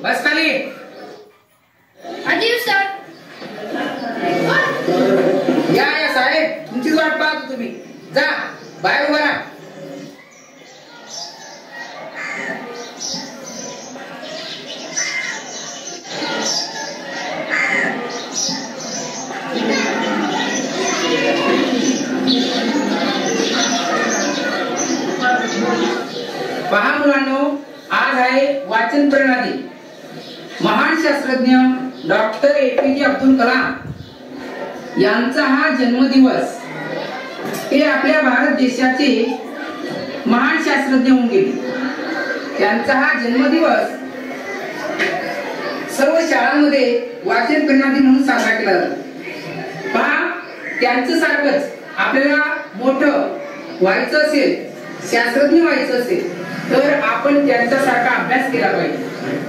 बस खाली. आजी सर. या साहेब, तुमचीच वाट पाहतो. तुम्ही जा बाहेर उभा राहा. पहा मुलांनो, आज आहे वाचन प्रेरणा दिन. महान शास्त्रज्ञ डॉक्टर APJ अब्दुल कलाम यांचा हा जन्मदिवस. ते आपल्या भारत देशाचे महान शास्त्रज्ञ होऊन गेले. त्यांचा हा जन्मदिवस सर्व शाळांमध्ये वाचन प्रेरणा दिन म्हणून साजरा केला जातो. पहा, त्यांचं सारखंच आपल्याला मोठं व्हायचं असेल, शास्त्रज्ञ व्हायचं असेल, तर आपण त्यांच्यासारखा अभ्यास केला पाहिजे.